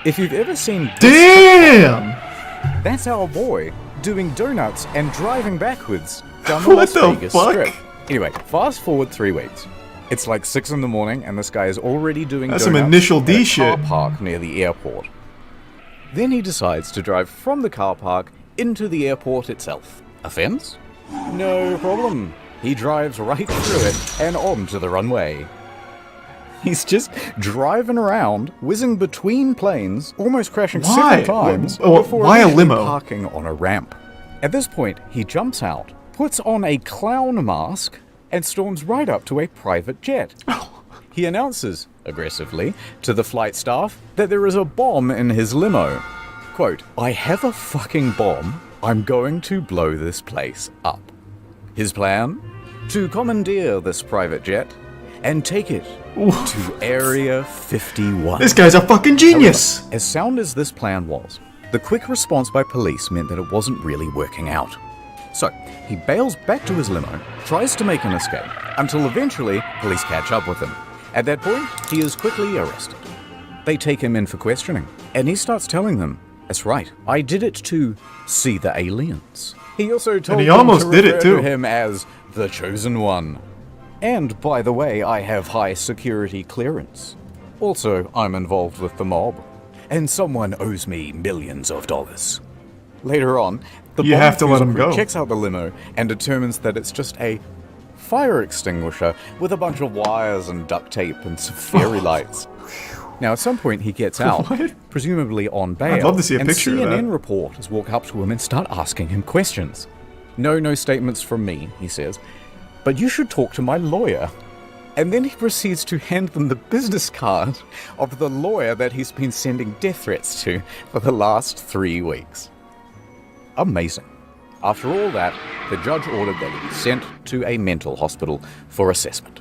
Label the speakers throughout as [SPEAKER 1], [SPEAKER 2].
[SPEAKER 1] If you've ever seen...
[SPEAKER 2] Damn!
[SPEAKER 1] That's our boy doing donuts and driving backwards down the
[SPEAKER 2] What
[SPEAKER 1] Las
[SPEAKER 2] the
[SPEAKER 1] Vegas
[SPEAKER 2] fuck?
[SPEAKER 1] Strip. Anyway, fast forward 3 weeks. It's like 6 in the morning and this guy is already doing
[SPEAKER 2] That's
[SPEAKER 1] donuts
[SPEAKER 2] some initial D
[SPEAKER 1] at a
[SPEAKER 2] shit.
[SPEAKER 1] car park near the airport. Then he decides to drive from the car park into the airport itself. Offense? No problem. He drives right through it and onto the runway. He's just driving around, whizzing between planes, almost crashing
[SPEAKER 2] Why?
[SPEAKER 1] several times
[SPEAKER 2] Why a
[SPEAKER 1] eventually
[SPEAKER 2] limo?
[SPEAKER 1] parking on a ramp. At this point, he jumps out, puts on a clown mask, and storms right up to a private jet. He announces, aggressively, to the flight staff that there is a bomb in his limo. Quote, "I have a fucking bomb. I'm going to blow this place up." His plan? To commandeer this private jet and take it to Area 51.
[SPEAKER 2] This guy's a fucking genius!
[SPEAKER 1] However, as sound as this plan was, the quick response by police meant that it wasn't really working out. So, he bails back to his limo, tries to make an escape, until eventually police catch up with him. At that point, he is quickly arrested. They take him in for questioning, and he starts telling them, "That's right, I did it to see the aliens." He also told
[SPEAKER 2] he
[SPEAKER 1] them
[SPEAKER 2] almost
[SPEAKER 1] to
[SPEAKER 2] did it
[SPEAKER 1] refer
[SPEAKER 2] too.
[SPEAKER 1] to him as the Chosen One. And by the way, I have high security clearance. Also, I'm involved with the mob, and someone owes me millions of dollars. Later on, the
[SPEAKER 2] You
[SPEAKER 1] bomb
[SPEAKER 2] have to let him
[SPEAKER 1] crew
[SPEAKER 2] go.
[SPEAKER 1] checks out the limo and determines that it's just a fire extinguisher with a bunch of wires and duct tape and some fairy lights. Now, at some point, he gets out,
[SPEAKER 2] What?
[SPEAKER 1] presumably on bail.
[SPEAKER 2] I'd love to see a
[SPEAKER 1] and
[SPEAKER 2] picture of
[SPEAKER 1] CNN
[SPEAKER 2] that.
[SPEAKER 1] reporters walk up to him and start asking him questions. No statements from me, he says, but you should talk to my lawyer. And then he proceeds to hand them the business card of the lawyer that he's been sending death threats to for the last 3 weeks. Amazing. After all that, the judge ordered that he be sent to a mental hospital for assessment.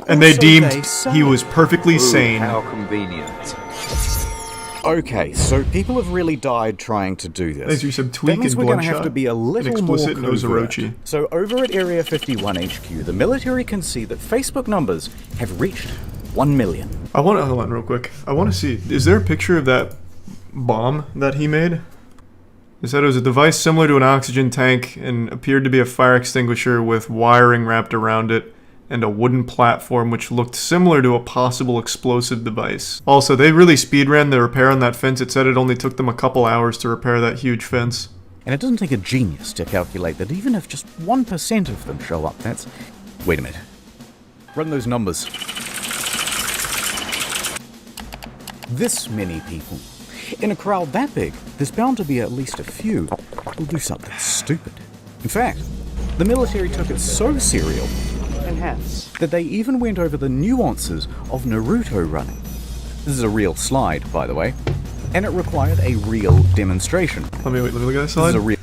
[SPEAKER 2] And they
[SPEAKER 1] So
[SPEAKER 2] deemed
[SPEAKER 1] they say.
[SPEAKER 2] he was perfectly sane.
[SPEAKER 3] How convenient.
[SPEAKER 1] Okay, so people have really died trying to do this.
[SPEAKER 2] Thanks for some
[SPEAKER 1] That
[SPEAKER 2] tweak
[SPEAKER 1] means
[SPEAKER 2] and
[SPEAKER 1] we're going to have
[SPEAKER 2] bloodshot.
[SPEAKER 1] to be a little
[SPEAKER 2] An explicit
[SPEAKER 1] more covert.
[SPEAKER 2] Ozorochi.
[SPEAKER 1] So over at Area 51 HQ, the military can see that Facebook numbers have reached 1 million.
[SPEAKER 2] I want to, hold on real quick. I want to see, is there a picture of that bomb that he made? It said it was a device similar to an oxygen tank and appeared to be a fire extinguisher with wiring wrapped around it and a wooden platform which looked similar to a possible explosive device. Also, they really speedran the repair on that fence. It said it only took them a couple hours to repair that huge fence.
[SPEAKER 1] And it doesn't take a genius to calculate that even if just 1% of them show up, that's... Wait a minute. Run those numbers. This many people. In a crowd that big, there's bound to be at least a few who'll do something stupid. In fact, the military took it so serial that they even went over the nuances of Naruto running. This is a real slide, by the way, and it required a real demonstration.
[SPEAKER 2] Let me look at this
[SPEAKER 1] This is
[SPEAKER 2] slide.
[SPEAKER 1] a real...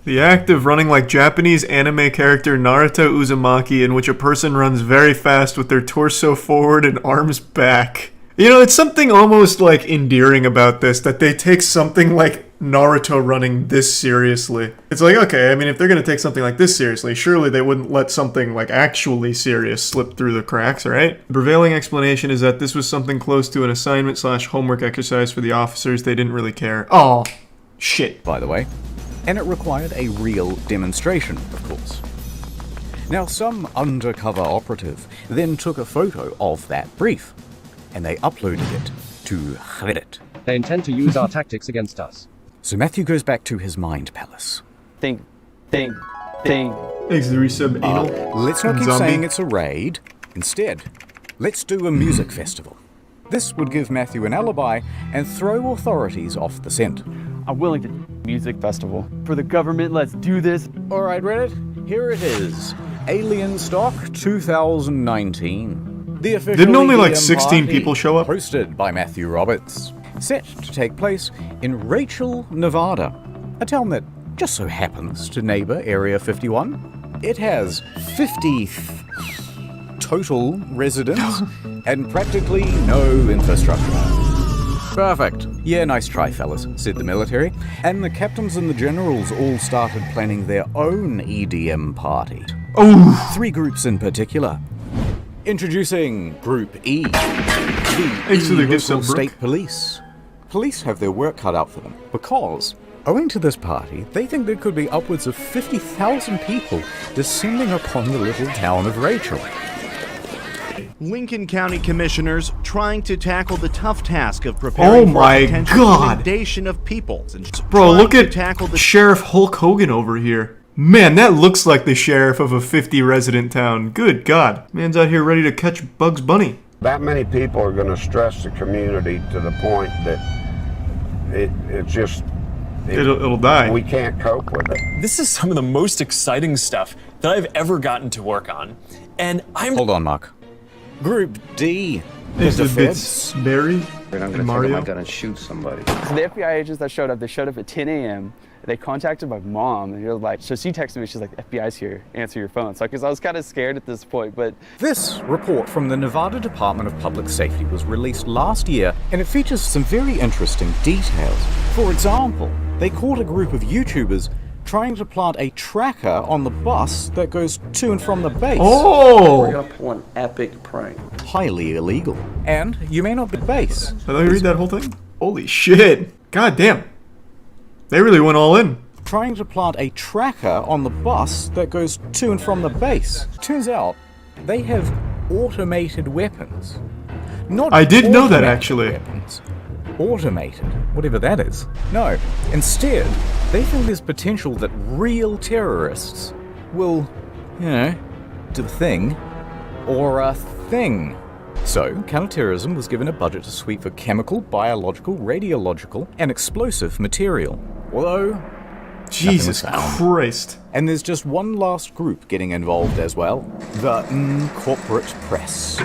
[SPEAKER 2] The act of running like Japanese anime character Naruto Uzumaki, in which a person runs very fast with their torso forward and arms back. You know, it's something almost like endearing about this, that they take something like Naruto running this seriously. It's like, okay, I mean, if they're going to take something like this seriously, surely they wouldn't let something like actually serious slip through the cracks, right? The prevailing explanation is that this was something close to an assignment/homework exercise for the officers. They didn't really care. Oh, shit.
[SPEAKER 1] by the way, and it required a real demonstration, of course. Now, some undercover operative then took a photo of that brief, and they uploaded it to Reddit.
[SPEAKER 4] They intend to use our tactics against us.
[SPEAKER 1] So Matthew goes back to his mind palace.
[SPEAKER 3] Think.
[SPEAKER 2] Thanks to the resub anal.
[SPEAKER 1] Let's not keep
[SPEAKER 2] Zombie.
[SPEAKER 1] saying it's a raid. Instead, let's do a music festival. This would give Matthew an alibi and throw authorities off the scent.
[SPEAKER 5] I'm willing to music festival. For the government, let's do this.
[SPEAKER 1] Alright, Reddit, here it is. Alien Stock 2019. The official
[SPEAKER 2] Didn't only, like,
[SPEAKER 1] EDM
[SPEAKER 2] 16
[SPEAKER 1] party,
[SPEAKER 2] people show up?
[SPEAKER 1] Hosted by Matthew Roberts. Set to take place in Rachel, Nevada, a town that just so happens to neighbor Area 51. It has 50 total residents and practically no infrastructure. Perfect. Yeah, nice try, fellas, said the military. And the captains and the generals all started planning their own EDM party.
[SPEAKER 2] Oh,
[SPEAKER 1] 3 groups in particular. Introducing Group E, the
[SPEAKER 2] Thanks for the
[SPEAKER 1] E
[SPEAKER 2] gift
[SPEAKER 1] local
[SPEAKER 2] sub, Brooke.
[SPEAKER 1] state police. Police have their work cut out for them because, owing to this party, they think there could be upwards of 50,000 people descending upon the little town of Rachel.
[SPEAKER 3] Lincoln County commissioners trying to tackle the tough task of preparing for a potential inundation of people.
[SPEAKER 2] Bro, look at Sheriff Hulk Hogan over here. Man, that looks like the sheriff of a 50-resident town. Good God. Man's out here ready to catch Bugs Bunny.
[SPEAKER 6] That many people are going to stress the community to the point that
[SPEAKER 2] it'll die.
[SPEAKER 6] We can't cope with it.
[SPEAKER 7] This is some of the most exciting stuff that I've ever gotten to work on. And I'm...
[SPEAKER 1] Hold on, Mark. Group D
[SPEAKER 2] is the feds. Barry and Mario.
[SPEAKER 8] I'm gonna shoot somebody.
[SPEAKER 5] So the FBI agents that showed up, they showed up at 10 a.m. They contacted my mom, and you're like, so she texted me, she's like, the FBI's here, answer your phone. So, because I was kind of scared at this point, but...
[SPEAKER 1] This report from the Nevada Department of Public Safety was released last year, and it features some very interesting details. For example, they caught a group of YouTubers trying to plant a tracker on the bus that goes to and from the base.
[SPEAKER 2] Oh!
[SPEAKER 8] We're gonna pull an epic prank.
[SPEAKER 1] Highly illegal. And you may not be base.
[SPEAKER 2] Did I read that whole thing? Holy shit. God damn. They really went all in.
[SPEAKER 1] Trying to plant a tracker on the bus that goes to and from the base. Turns out, they have automated weapons. Not
[SPEAKER 2] I did know that,
[SPEAKER 1] automatic
[SPEAKER 2] actually.
[SPEAKER 1] Weapons. Automated, whatever that is. No, instead, they think there's potential that real terrorists will, do the thing, or a thing. So, counterterrorism was given a budget to sweep for chemical, biological, radiological, and explosive material. Although,
[SPEAKER 2] Jesus Christ.
[SPEAKER 1] And there's just one last group getting involved as well. The corporate press.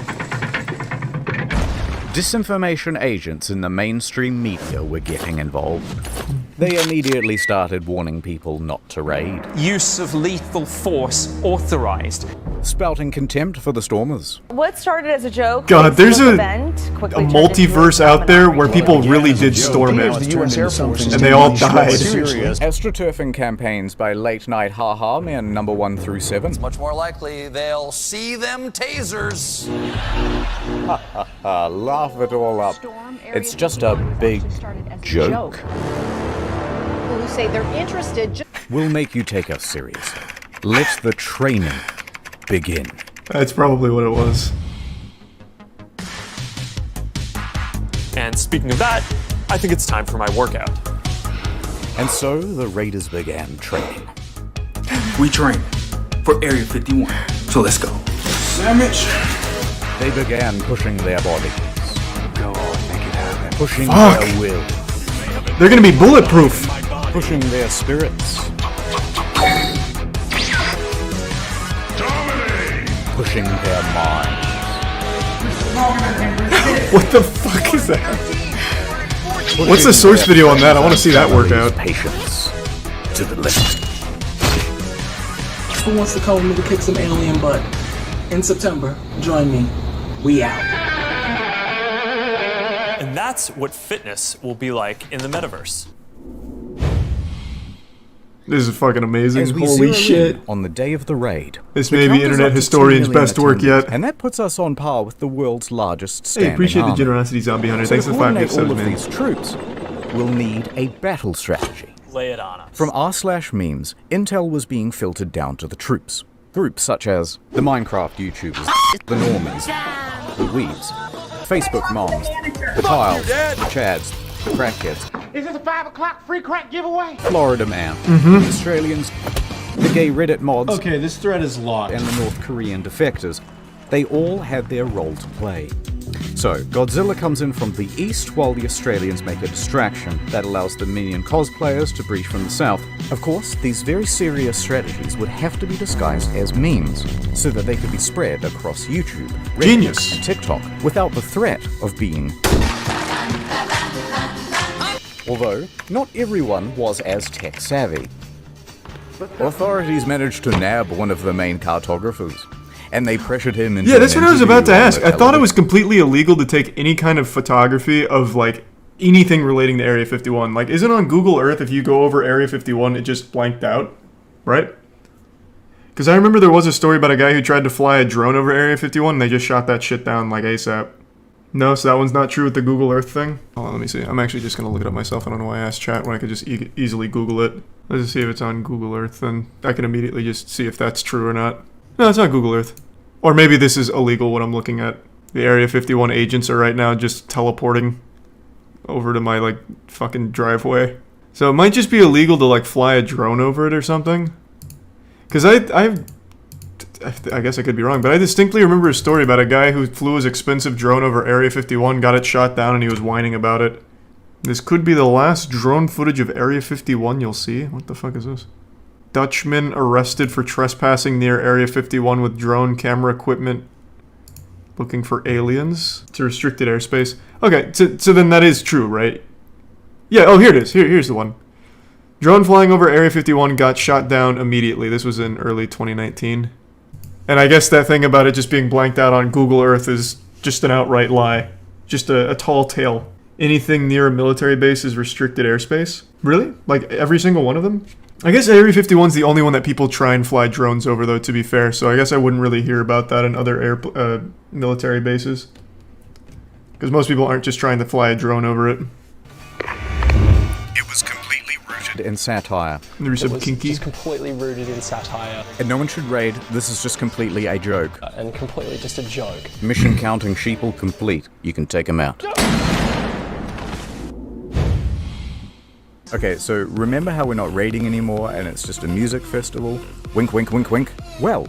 [SPEAKER 1] Disinformation agents in the mainstream media were getting involved. They immediately started warning people not to raid.
[SPEAKER 9] Use of lethal force authorized.
[SPEAKER 1] Spouting contempt for the Stormers.
[SPEAKER 10] What started as a joke?
[SPEAKER 2] God, there's a multiverse out there where people really did storm it, and they all died.
[SPEAKER 1] Astroturfing campaigns by Late Night Haha Man number 1 through 7.
[SPEAKER 11] It's much more likely they'll see them tasers.
[SPEAKER 1] Laugh it all up. It's just a big joke.
[SPEAKER 10] People who say they're interested.
[SPEAKER 1] We'll make you take us seriously. Let the training begin.
[SPEAKER 2] That's probably what it was.
[SPEAKER 7] And speaking of that, I think it's time for my workout.
[SPEAKER 1] And so the Raiders began training.
[SPEAKER 12] We train for Area 51, so let's go. Sandwich!
[SPEAKER 1] They began pushing their bodies.
[SPEAKER 12] Go on, make it happen.
[SPEAKER 1] Pushing their will.
[SPEAKER 2] They're gonna be bulletproof.
[SPEAKER 1] Pushing their spirits. Pushing their minds.
[SPEAKER 2] What the fuck is that? What's the source video on that? I want to see that workout.
[SPEAKER 1] Patience to the limit.
[SPEAKER 13] Who wants to come with me to kick some alien butt? In September, join me. We out.
[SPEAKER 7] And that's what fitness will be like in the metaverse.
[SPEAKER 2] This is fucking amazing.
[SPEAKER 1] Holy shit. On the day of the raid.
[SPEAKER 2] This may be internet historian's best work yet.
[SPEAKER 1] And that puts us on par with the world's largest standing
[SPEAKER 2] Hey, appreciate
[SPEAKER 1] army.
[SPEAKER 2] the generosity, Zombie Hunter.
[SPEAKER 1] So
[SPEAKER 2] Thanks
[SPEAKER 1] to
[SPEAKER 2] for the 5
[SPEAKER 1] coordinate
[SPEAKER 2] gifts,
[SPEAKER 1] all of
[SPEAKER 2] man.
[SPEAKER 1] these troops, we'll need a battle strategy.
[SPEAKER 7] Lay it on us.
[SPEAKER 1] From r/memes, intel was being filtered down to the troops. Groups such as the Minecraft YouTubers, the Normies, the Weebs, Facebook Moms, the Tiles, the Chads, the Crackheads,
[SPEAKER 14] Is this a 5 o'clock free crack giveaway?
[SPEAKER 1] Florida Man, the Australians, the gay Reddit mods,
[SPEAKER 15] Okay, this thread is locked.
[SPEAKER 1] and the North Korean defectors. They all had their role to play. So, Godzilla comes in from the east while the Australians make a distraction that allows the Minion cosplayers to breach from the south. Of course, these very serious strategies would have to be disguised as memes so that they could be spread across YouTube, Reddit,
[SPEAKER 2] Genius.
[SPEAKER 1] and TikTok without the threat of being... Although, not everyone was as tech-savvy. Authorities managed to nab one of the main cartographers, and they pressured him into
[SPEAKER 2] Yeah, that's what I was about to ask. I thought it
[SPEAKER 1] television.
[SPEAKER 2] was completely illegal to take any kind of photography of, like, anything relating to Area 51. Like, isn't on Google Earth, if you go over Area 51, it just blanked out? Right? Because I remember there was a story about a guy who tried to fly a drone over Area 51, and they just shot that shit down, like, ASAP. No, so that one's not true with the Google Earth thing? Hold on, let me see. I'm actually just gonna look it up myself. I don't know why I asked chat when I could just easily Google it. Let's just see if it's on Google Earth, then I can immediately just see if that's true or not. No, it's not Google Earth. Or maybe this is illegal what I'm looking at. The Area 51 agents are right now just teleporting over to my, like, fucking driveway. So it might just be illegal to, like, fly a drone over it or something. Because I guess I could be wrong, but I distinctly remember a story about a guy who flew his expensive drone over Area 51, got it shot down, and he was whining about it. This could be the last drone footage of Area 51 you'll see. What the fuck is this? Dutchman arrested for trespassing near Area 51 with drone camera equipment, looking for aliens. It's a restricted airspace. Okay, so then that is true, right? Yeah, oh, here it is. Here's the one. Drone flying over Area 51 got shot down immediately. This was in early 2019. And I guess that thing about it just being blanked out on Google Earth is just an outright lie. Just a tall tale. Anything near a military base is restricted airspace? Really? Like every single one of them? I guess Area 51's the only one that people try and fly drones over, though, to be fair. So I guess I wouldn't really hear about that in other military bases. Because most people aren't just trying to fly a drone over it.
[SPEAKER 1] It was completely rooted in satire.
[SPEAKER 2] It was kinky.
[SPEAKER 15] Just completely rooted in satire.
[SPEAKER 1] And no one should raid. This is just completely a joke.
[SPEAKER 15] And completely just a joke.
[SPEAKER 1] Mission counting sheeple complete. You can take them out. Okay, so remember how we're not raiding anymore and it's just a music festival? Wink, wink, wink, wink. Well,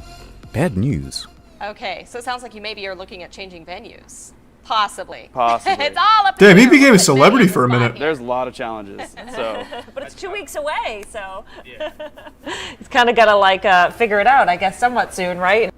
[SPEAKER 1] bad news.
[SPEAKER 10] Okay, so it sounds like you maybe are looking at changing venues. Possibly.
[SPEAKER 5] Possibly.
[SPEAKER 10] It's all up
[SPEAKER 2] Damn, he became a celebrity for a minute.
[SPEAKER 5] There's a lot of challenges, so.
[SPEAKER 10] But it's 2 weeks away, so. It's kind of got to, like, figure it out, I guess, somewhat soon, right?